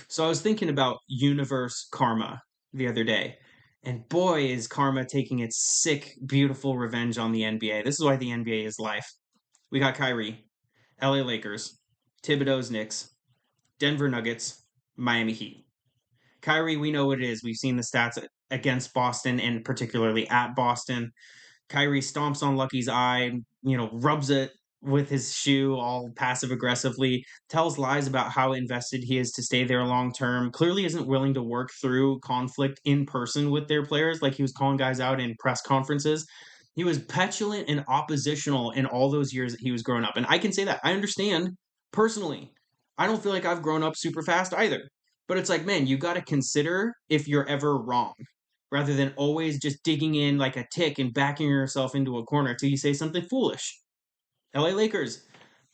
So I was thinking about universe karma the other day, and boy, is karma taking its sick, beautiful revenge on the NBA. This is why the NBA is life. We got Kyrie, LA Lakers, Thibodeau's Knicks, Denver Nuggets, Miami Heat. Kyrie, we know what it is. We've seen the stats against Boston and particularly at Boston. Kyrie stomps on Lucky's eye, rubs it with his shoe all passive aggressively, tells lies about how invested he is to stay there long term, clearly isn't willing to work through conflict in person with their players like he was calling guys out in press conferences. He was petulant and oppositional in all those years that he was growing up. And I can say that. I understand personally. I don't feel like I've grown up super fast either. But it's like, man, you got to consider if you're ever wrong rather than always just digging in like a tick and backing yourself into a corner till you say something foolish. LA Lakers,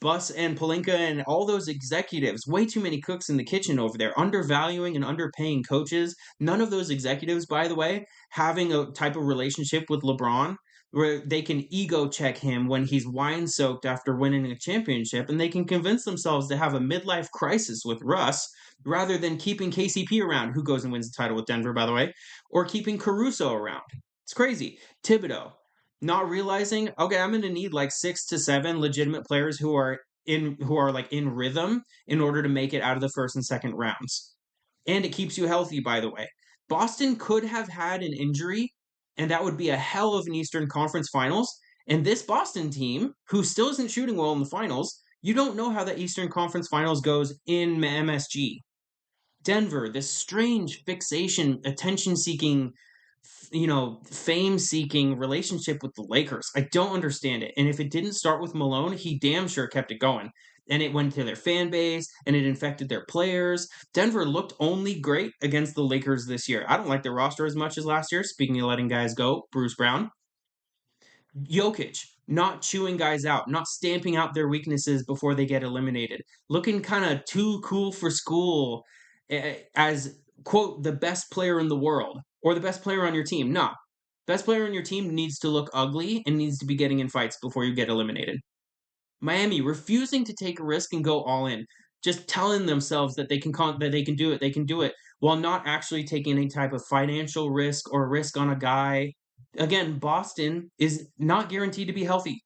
Buss and Palinka and all those executives, way too many cooks in the kitchen over there, undervaluing and underpaying coaches. None of those executives, by the way, having a type of relationship with LeBron where they can ego check him when he's wine soaked after winning a championship, and they can convince themselves to have a midlife crisis with Russ rather than keeping KCP around, who goes and wins the title with Denver, by the way, or keeping Caruso around. It's crazy. Thibodeau, not realizing, okay, I'm going to need like 6 to 7 legitimate players who are like in rhythm in order to make it out of the first and second rounds. And it keeps you healthy, by the way. Boston could have had an injury, and that would be a hell of an Eastern Conference Finals. And this Boston team, who still isn't shooting well in the finals, you don't know how the Eastern Conference Finals goes in MSG. Denver, this strange fixation, attention seeking, fame seeking relationship with the Lakers. I don't understand it. And if it didn't start with Malone, he damn sure kept it going. And it went to their fan base and it infected their players. Denver looked only great against the Lakers this year. I don't like their roster as much as last year. Speaking of letting guys go, Bruce Brown. Jokic, not chewing guys out, not stamping out their weaknesses before they get eliminated, looking kind of too cool for school as, quote, the best player in the world or the best player on your team. Nah, best player on your team needs to look ugly and needs to be getting in fights before you get eliminated. Miami refusing to take a risk and go all in, just telling themselves that they can do it, they can do it, while not actually taking any type of financial risk or risk on a guy. Again, Boston is not guaranteed to be healthy.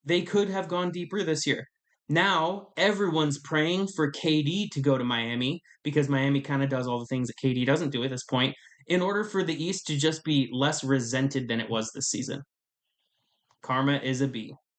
They could have gone deeper this year. Now everyone's praying for KD to go to Miami because Miami kind of does all the things that KD doesn't do at this point in order for the East to just be less resented than it was this season. Karma is a B.